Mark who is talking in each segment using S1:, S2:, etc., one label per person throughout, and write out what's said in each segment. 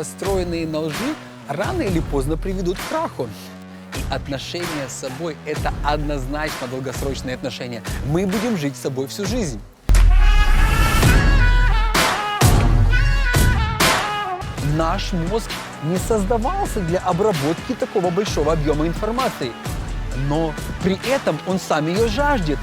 S1: построенные на лжи, рано или поздно приведут к краху. И отношения с собой – это однозначно долгосрочные отношения. Мы будем жить с собой всю жизнь. Наш мозг не создавался для обработки такого большого объема информации, но при этом он сам ее жаждет.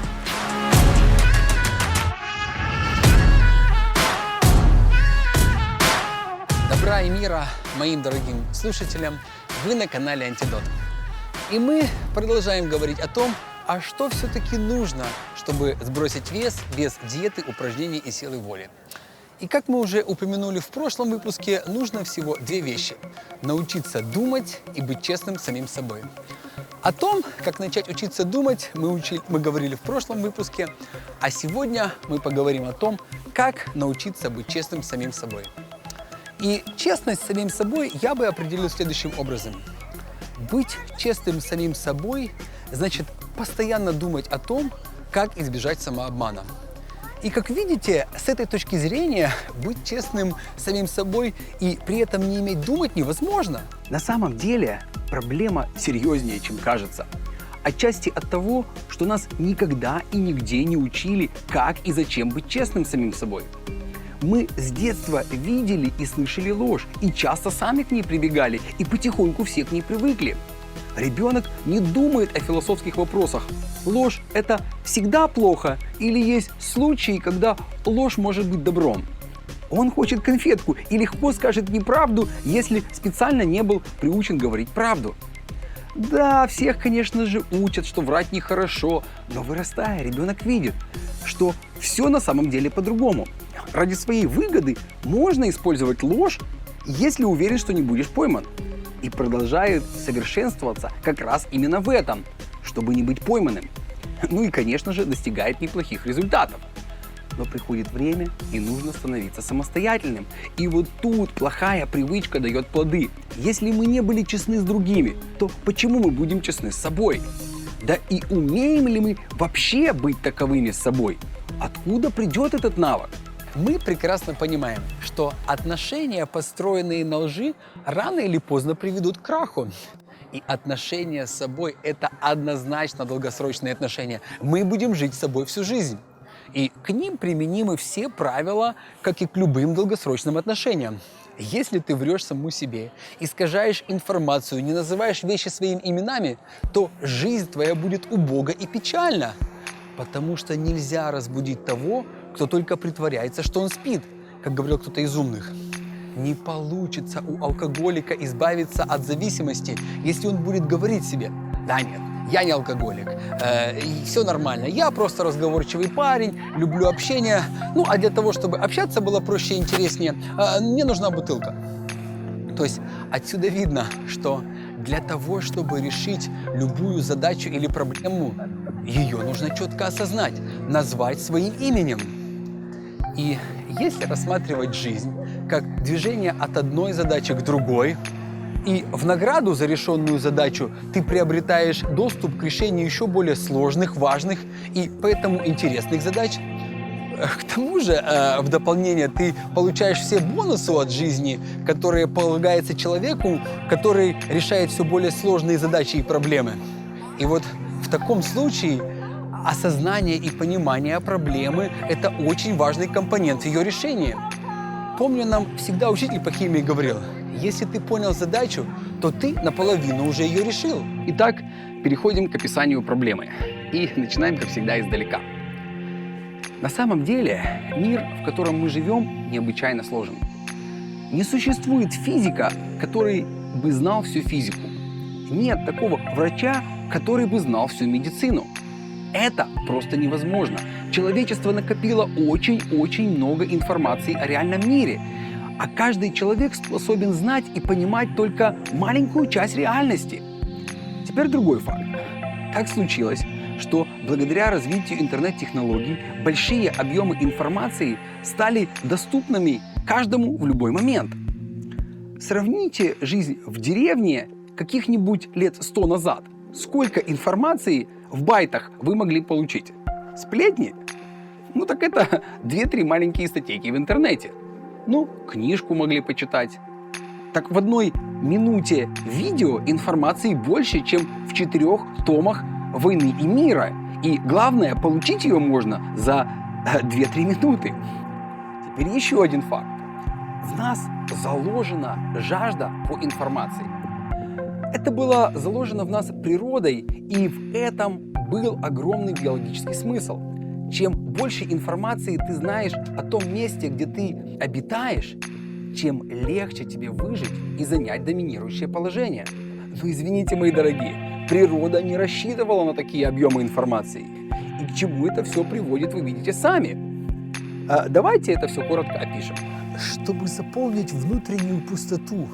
S1: Добра и мира моим дорогим слушателям, вы на канале Антидот. И мы продолжаем говорить о том, а что все-таки нужно, чтобы сбросить вес без диеты, упражнений и силы воли. И как мы уже упомянули в прошлом выпуске, нужно всего две вещи – научиться думать и быть честным с самим собой. О том, как начать учиться думать, мы говорили в прошлом выпуске, а сегодня мы поговорим о том, как научиться быть честным с самим собой. И честность с самим собой я бы определил следующим образом. Быть честным с самим собой значит постоянно думать о том, как избежать самообмана. И как видите, с этой точки зрения быть честным с самим собой и при этом не иметь думать невозможно.
S2: На самом деле проблема серьезнее, чем кажется. Отчасти от того, что нас никогда и нигде не учили, как и зачем быть честным с самим собой. Мы с детства видели и слышали ложь, и часто сами к ней прибегали, и потихоньку все к ней привыкли. Ребенок не думает о философских вопросах. Ложь – это всегда плохо или есть случаи, когда ложь может быть добром. Он хочет конфетку и легко скажет неправду, если специально не был приучен говорить правду. Да, всех, конечно же, учат, что врать нехорошо, но вырастая, ребенок видит, что все на самом деле по-другому. Ради своей выгоды можно использовать ложь, если уверен, что не будешь пойман. И продолжает совершенствоваться как раз именно в этом, чтобы не быть пойманным. Ну и, конечно же, достигает неплохих результатов. Но приходит время, и нужно становиться самостоятельным. И вот тут плохая привычка дает плоды. Если мы не были честны с другими, то почему мы будем честны с собой? Да и умеем ли мы вообще быть таковыми с собой? Откуда придет этот навык?
S1: Мы прекрасно понимаем, что отношения, построенные на лжи, рано или поздно приведут к краху. И отношения с собой – это однозначно долгосрочные отношения. Мы будем жить с собой всю жизнь. И к ним применимы все правила, как и к любым долгосрочным отношениям. Если ты врешь самому себе, искажаешь информацию, не называешь вещи своими именами, то жизнь твоя будет убога и печальна. Потому что нельзя разбудить того, кто только притворяется, что он спит, как говорил кто-то из умных. Не получится у алкоголика избавиться от зависимости, если он будет говорить себе: «Да нет, я не алкоголик, все нормально, я просто разговорчивый парень, люблю общение, ну а для того, чтобы общаться было проще и интереснее, мне нужна бутылка». То есть отсюда видно, что для того, чтобы решить любую задачу или проблему, ее нужно четко осознать, назвать своим именем. И если рассматривать жизнь как движение от одной задачи к другой, и в награду за решенную задачу ты приобретаешь доступ к решению еще более сложных, важных и поэтому интересных задач, к тому же, в дополнение, ты получаешь все бонусы от жизни, которые полагаются человеку, который решает все более сложные задачи и проблемы. И вот в таком случае осознание и понимание проблемы – это очень важный компонент ее решения. Помню, нам всегда учитель по химии говорил: если ты понял задачу, то ты наполовину уже ее решил.
S2: Итак, переходим к описанию проблемы. И начинаем, как всегда, издалека. На самом деле, мир, в котором мы живем, необычайно сложен. Не существует физика, который бы знал всю физику. Нет такого врача, который бы знал всю медицину. Это просто невозможно. Человечество накопило очень-очень много информации о реальном мире. А каждый человек способен знать и понимать только маленькую часть реальности. Теперь другой факт. Так случилось, что благодаря развитию интернет-технологий большие объемы информации стали доступными каждому в любой момент. Сравните жизнь в деревне каких-нибудь лет 100 назад. Сколько информации в байтах вы могли получить? Сплетни? Ну так это 2-3 маленькие статейки в интернете. Ну, книжку могли почитать. Так в одной минуте видео информации больше, чем в 4 томах «Войны и мира». И главное, получить ее можно за 2-3 минуты. Теперь еще один факт. В нас заложена жажда по информации. Это было заложено в нас природой, и в этом был огромный биологический смысл. Чем больше информации ты знаешь о том месте, где ты обитаешь, чем легче тебе выжить и занять доминирующее положение. Но извините, мои дорогие, природа не рассчитывала на такие объемы информации. И к чему это все приводит, вы видите сами. Давайте это все коротко опишем.
S3: Чтобы заполнить внутреннюю пустоту,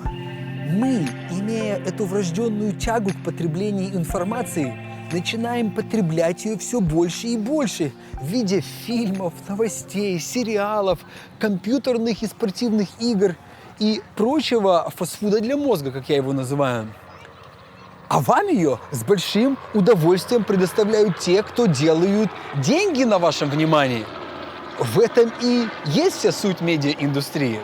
S3: мы, имея эту врожденную тягу к потреблению информации, начинаем потреблять ее все больше и больше в виде фильмов, новостей, сериалов, компьютерных и спортивных игр и прочего фастфуда для мозга, как я его называю. А вам ее с большим удовольствием предоставляют те, кто делают деньги на вашем внимании. В этом и есть вся суть медиаиндустрии.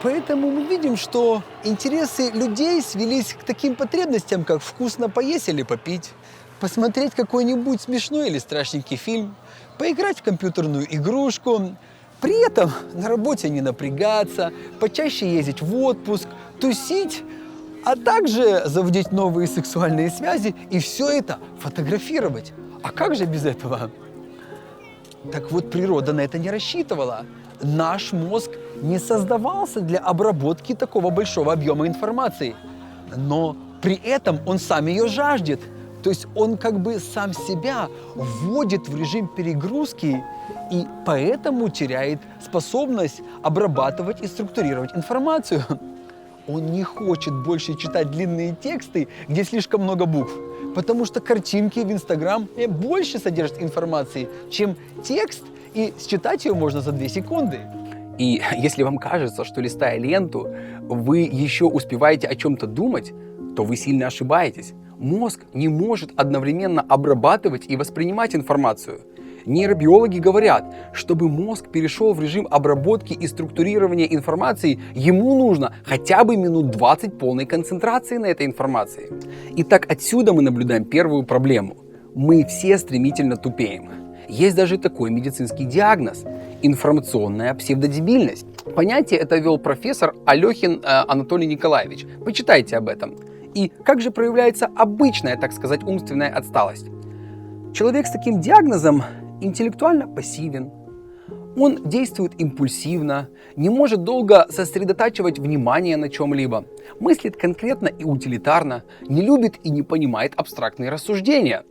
S3: Поэтому мы видим, что интересы людей свелись к таким потребностям, как вкусно поесть или попить, посмотреть какой-нибудь смешной или страшненький фильм, поиграть в компьютерную игрушку, при этом на работе не напрягаться, почаще ездить в отпуск, тусить, а также заводить новые сексуальные связи и все это фотографировать. А как же без этого? Так вот, природа на это не рассчитывала. Наш мозг не создавался для обработки такого большого объема информации. Но при этом он сам ее жаждет. То есть он как бы сам себя вводит в режим перегрузки и поэтому теряет способность обрабатывать и структурировать информацию. Он не хочет больше читать длинные тексты, где слишком много букв, потому что картинки в Инстаграм больше содержат информации, чем текст, и считать ее можно за 2 секунды.
S2: И если вам кажется, что листая ленту, вы еще успеваете о чем-то думать, то вы сильно ошибаетесь. Мозг не может одновременно обрабатывать и воспринимать информацию. Нейробиологи говорят, чтобы мозг перешел в режим обработки и структурирования информации, ему нужно хотя бы минут 20 полной концентрации на этой информации. Итак, отсюда мы наблюдаем первую проблему. Мы все стремительно тупеем. Есть даже такой медицинский диагноз – информационная псевдодебильность. Понятие это ввел профессор Алехин Анатолий Николаевич. Почитайте об этом. И как же проявляется обычная, так сказать, умственная отсталость? Человек с таким диагнозом интеллектуально пассивен, он действует импульсивно, не может долго сосредотачивать внимание на чем-либо, мыслит конкретно и утилитарно, не любит и не понимает абстрактные рассуждения.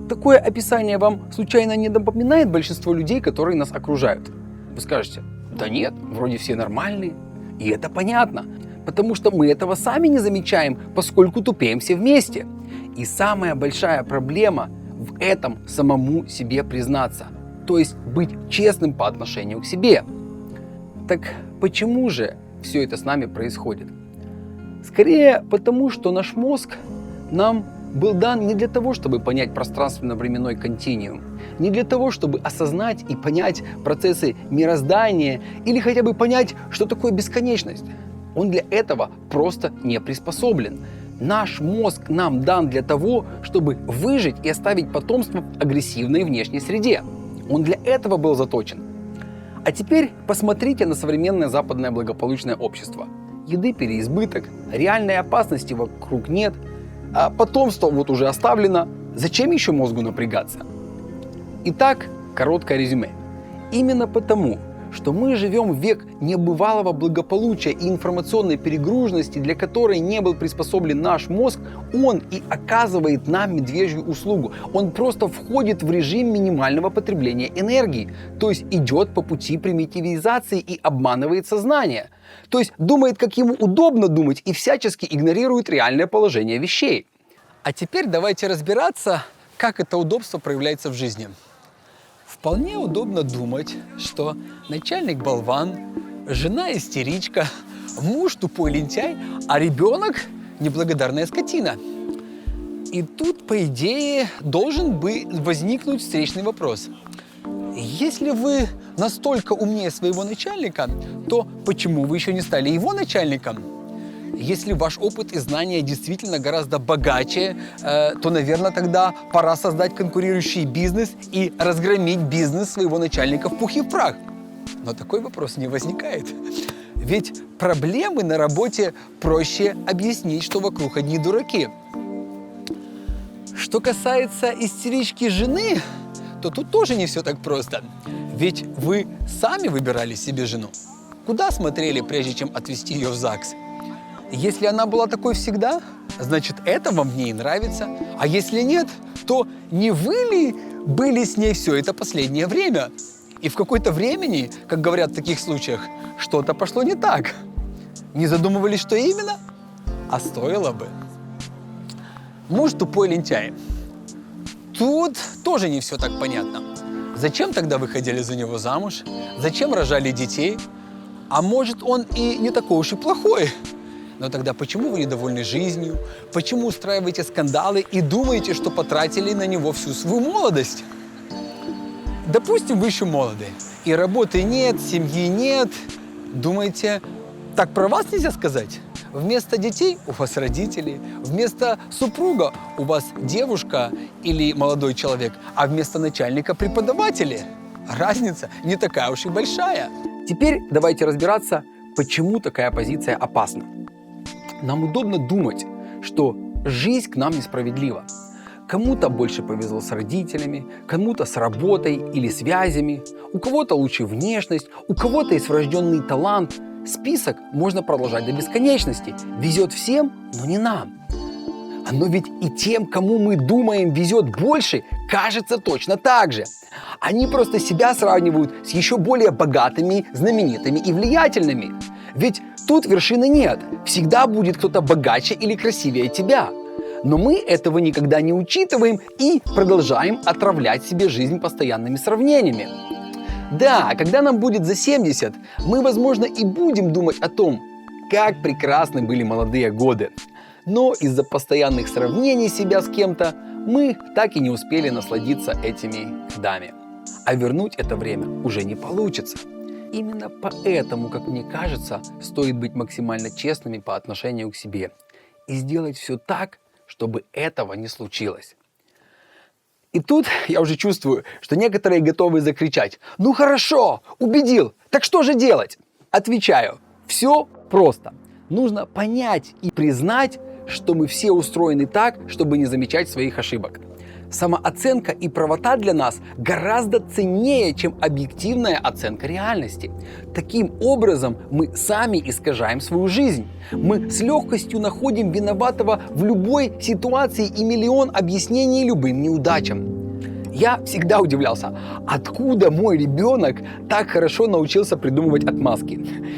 S2: Такое описание вам случайно не напоминает большинство людей, которые нас окружают? Вы скажете, да нет, вроде все нормальные. И это понятно, потому что мы этого сами не замечаем, поскольку тупеем все вместе. И самая большая проблема в этом самому себе признаться, то есть быть честным по отношению к себе. Так почему же все это с нами происходит? Скорее потому, что наш мозг нам был дан не для того, чтобы понять пространственно-временной континуум, не для того, чтобы осознать и понять процессы мироздания или хотя бы понять, что такое бесконечность. Он для этого просто не приспособлен. Наш мозг нам дан для того, чтобы выжить и оставить потомство в агрессивной внешней среде. Он для этого был заточен. А теперь посмотрите на современное западное благополучное общество. Еды переизбыток, реальной опасности вокруг нет, а потомство вот уже оставлено. Зачем еще мозгу напрягаться? Итак, короткое резюме. Именно потому, что мы живем в век небывалого благополучия и информационной перегруженности, для которой не был приспособлен наш мозг, он и оказывает нам медвежью услугу. Он просто входит в режим минимального потребления энергии, то есть идет по пути примитивизации и обманывает сознание. То есть думает, как ему удобно думать, и всячески игнорирует реальное положение вещей.
S1: А теперь давайте разбираться, как это удобство проявляется в жизни. Вполне удобно думать, что начальник болван, жена истеричка, муж тупой лентяй, а ребенок неблагодарная скотина. И тут, по идее, должен бы возникнуть встречный вопрос. Если вы настолько умнее своего начальника, то почему вы еще не стали его начальником? Если ваш опыт и знания действительно гораздо богаче, то, наверное, тогда пора создать конкурирующий бизнес и разгромить бизнес своего начальника в пух и в прах. Но такой вопрос не возникает. Ведь проблемы на работе проще объяснить, что вокруг одни дураки. Что касается истерички жены, то тут тоже не все так просто. Ведь вы сами выбирали себе жену. Куда смотрели, прежде чем отвезти ее в ЗАГС? Если она была такой всегда, значит, это вам в ней нравится. А если нет, то не вы ли были с ней все это последнее время? И в какой-то времени, как говорят в таких случаях, что-то пошло не так. Не задумывались, что именно? А стоило бы. Муж тупой лентяй. Тут тоже не все так понятно. Зачем тогда выходили за него замуж? Зачем рожали детей? А может, он и не такой уж и плохой? Но тогда почему вы недовольны жизнью? Почему устраиваете скандалы и думаете, что потратили на него всю свою молодость? Допустим, вы еще молоды, и работы нет, семьи нет. Думаете, так про вас нельзя сказать? Вместо детей у вас родители, вместо супруга у вас девушка или молодой человек, а вместо начальника преподаватели. Разница не такая уж и большая.
S2: Теперь давайте разбираться, почему такая позиция опасна. Нам удобно думать, что жизнь к нам несправедлива. Кому-то больше повезло с родителями, кому-то с работой или связями, у кого-то лучше внешность, у кого-то есть врожденный талант. Список можно продолжать до бесконечности. Везет всем, но не нам. Но ведь и тем, кому мы думаем везет больше, кажется точно так же. Они просто себя сравнивают с еще более богатыми, знаменитыми и влиятельными. Ведь тут вершины нет. Всегда будет кто-то богаче или красивее тебя. Но мы этого никогда не учитываем и продолжаем отравлять себе жизнь постоянными сравнениями. Да, когда нам будет за 70, мы, возможно, и будем думать о том, как прекрасны были молодые годы. Но из-за постоянных сравнений себя с кем-то мы так и не успели насладиться этими годами. А вернуть это время уже не получится. Именно поэтому, как мне кажется, стоит быть максимально честными по отношению к себе и сделать все так, чтобы этого не случилось. И тут я уже чувствую, что некоторые готовы закричать: «Ну хорошо, убедил, так что же делать?» Отвечаю: все просто. Нужно понять и признать, что мы все устроены так, чтобы не замечать своих ошибок. Самооценка и правота для нас гораздо ценнее, чем объективная оценка реальности. Таким образом, мы сами искажаем свою жизнь. Мы с легкостью находим виноватого в любой ситуации и миллион объяснений любым неудачам. Я всегда удивлялся, откуда мой ребенок так хорошо научился придумывать отмазки.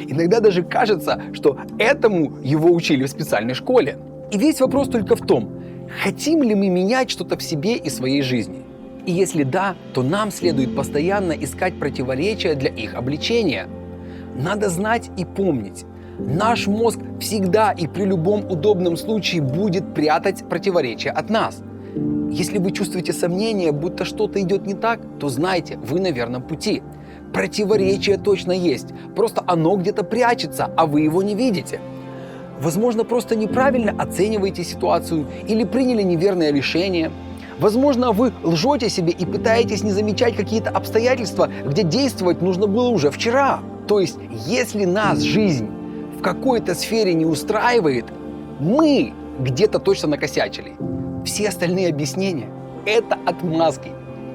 S2: Иногда даже кажется, что этому его учили в специальной школе. И весь вопрос только в том, хотим ли мы менять что-то в себе и своей жизни? И если да, то нам следует постоянно искать противоречия для их обличения. Надо знать и помнить, наш мозг всегда и при любом удобном случае будет прятать противоречия от нас. Если вы чувствуете сомнение, будто что-то идет не так, то знайте, вы на верном пути. Противоречие точно есть, просто оно где-то прячется, а вы его не видите. Возможно, просто неправильно оцениваете ситуацию или приняли неверное решение. Возможно, вы лжете себе и пытаетесь не замечать какие-то обстоятельства, где действовать нужно было уже вчера. То есть, если нас жизнь в какой-то сфере не устраивает, мы где-то точно накосячили. Все остальные объяснения – это отмазки.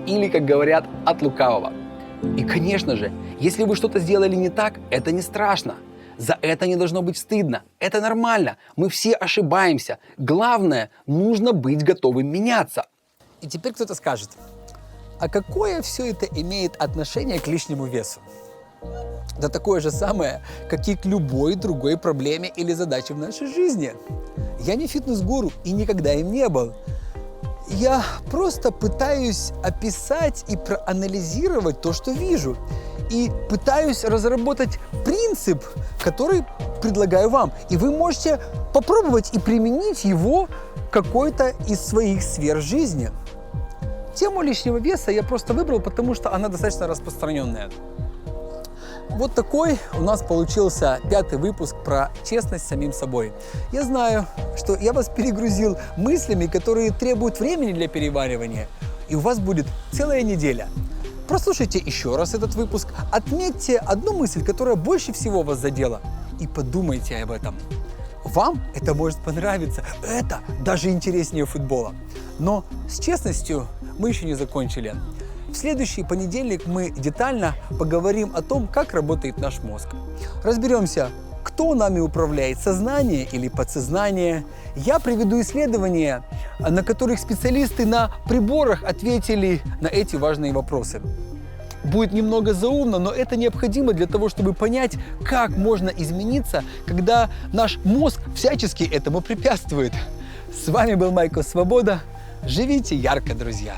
S2: Или, как говорят, от лукавого. И, конечно же, если вы что-то сделали не так, это не страшно. За это не должно быть стыдно. Это нормально. Мы все ошибаемся. Главное, нужно быть готовым меняться.
S1: И теперь кто-то скажет: а какое все это имеет отношение к лишнему весу? Да такое же самое, как и к любой другой проблеме или задаче в нашей жизни. Я не фитнес-гуру и никогда им не был. Я просто пытаюсь описать и проанализировать то, что вижу. И пытаюсь разработать принцип, который предлагаю вам. И вы можете попробовать и применить его в какой-то из своих сфер жизни. Тему лишнего веса я просто выбрал, потому что она достаточно распространенная. Вот такой у нас получился 5-й выпуск про честность с самим собой. Я знаю, что я вас перегрузил мыслями, которые требуют времени для переваривания, и у вас будет целая неделя. Прослушайте еще раз этот выпуск, отметьте одну мысль, которая больше всего вас задела, и подумайте об этом. Вам это может понравиться, это даже интереснее футбола. Но с честностью мы еще не закончили. В следующий понедельник мы детально поговорим о том, как работает наш мозг. Разберемся, кто нами управляет, сознание или подсознание. Я приведу исследования, на которых специалисты на приборах ответили на эти важные вопросы. Будет немного заумно, но это необходимо для того, чтобы понять, как можно измениться, когда наш мозг всячески этому препятствует. С вами был Майкл Свобода. Живите ярко, друзья!